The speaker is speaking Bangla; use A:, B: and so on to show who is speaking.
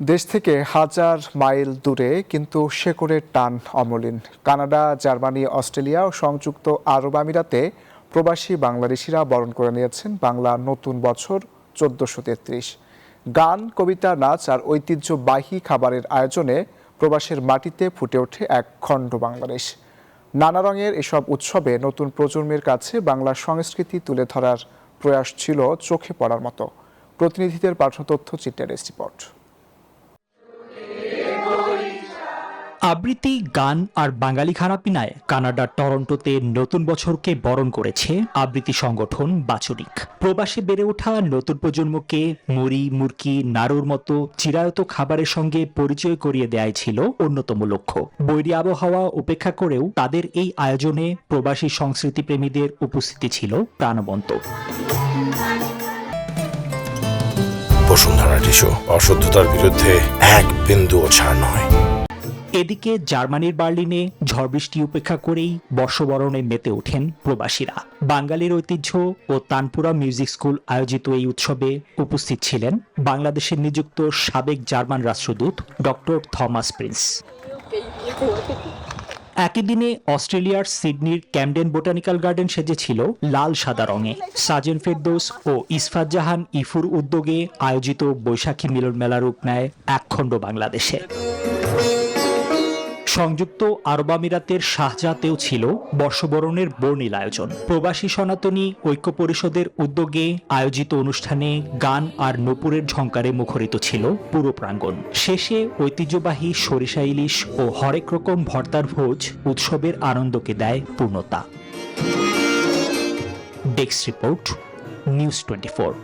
A: দেশ থেকে হাজার মাইল দূরে কিন্তু শেকড়ের টান অমলিন। কানাডা, জার্মানি, অস্ট্রেলিয়া ও সংযুক্ত আরব আমিরাতে প্রবাসী বাংলাদেশিরা বরণ করে নিয়েছেন বাংলা নতুন বছর ১৪৩৩। গান, কবিতা, নাচ আর ঐতিহ্যবাহী খাবারের আয়োজনে প্রবাসের মাটিতে ফুটে ওঠে এক খণ্ড বাংলাদেশ। নানা রঙের এসব উৎসবে নতুন প্রজন্মের কাছে বাংলা সংস্কৃতি তুলে ধরার প্রয়াস ছিল চোখে পড়ার মতো। প্রতিনিধিদের পাঠানো তথ্যচিত্রের রিপোর্ট।
B: আবৃত্তি, গান আর বাঙালি খানাপিনায় কানাডার টরন্টোতে নতুন বছরকে বরণ করেছে আবৃত্তি সংগঠন বাচনিক। প্রবাসে বেড়ে ওঠা নতুন প্রজন্মকে মুড়ি, মুরকি, নাড়ুর মতো চিরায়ত খাবারের সঙ্গে পরিচয় করিয়ে দেয়াই ছিল অন্যতম লক্ষ্য। বৈরী আবহাওয়া উপেক্ষা করেও তাদের এই আয়োজনে প্রবাসী সংস্কৃতি প্রেমীদের উপস্থিতি ছিল প্রাণবন্ত।
C: বসুন্ধরা টিস্যু, অশুদ্ধতার বিরুদ্ধে এক বিন্দুও ছাড় নয়।
B: এদিকে জার্মানির বার্লিনে ঝড় বৃষ্টি উপেক্ষা করেই বর্ষবরণে মেতে ওঠেন প্রবাসীরা। বাঙালির ঐতিহ্য ও তানপুরা মিউজিক স্কুল আয়োজিত এই উৎসবে উপস্থিত ছিলেন বাংলাদেশে নিযুক্ত সাবেক জার্মান রাষ্ট্রদূত ডক্টর থমাস প্রিন্স। একই দিনে অস্ট্রেলিয়ার সিডনির ক্যামডেন বোটানিক্যাল গার্ডেন সেজেছিল লাল সাদা রঙে। সাজেন ফেরদৌস ও ইসফাত জাহান ইফুর উদ্যোগে আয়োজিত বৈশাখী মিলন মেলা রূপ নেয় একখণ্ড বাংলাদেশে। সংযুক্ত আরব আমিরাতের শাহজাতেও ছিল বর্ষবরণের বর্ণিল আয়োজন। প্রবাসী সনাতনী ঐক্য পরিষদের উদ্যোগে আয়োজিত অনুষ্ঠানে গান আর নূপুরের ঝংকারে মুখরিত ছিল পুরো প্রাঙ্গণ। শেষে ঐতিহ্যবাহী সরিষা ইলিশ ও হরেক রকম ভর্তার ভোজ উৎসবের আনন্দকে দেয় পূর্ণতা। Desk report, news 24।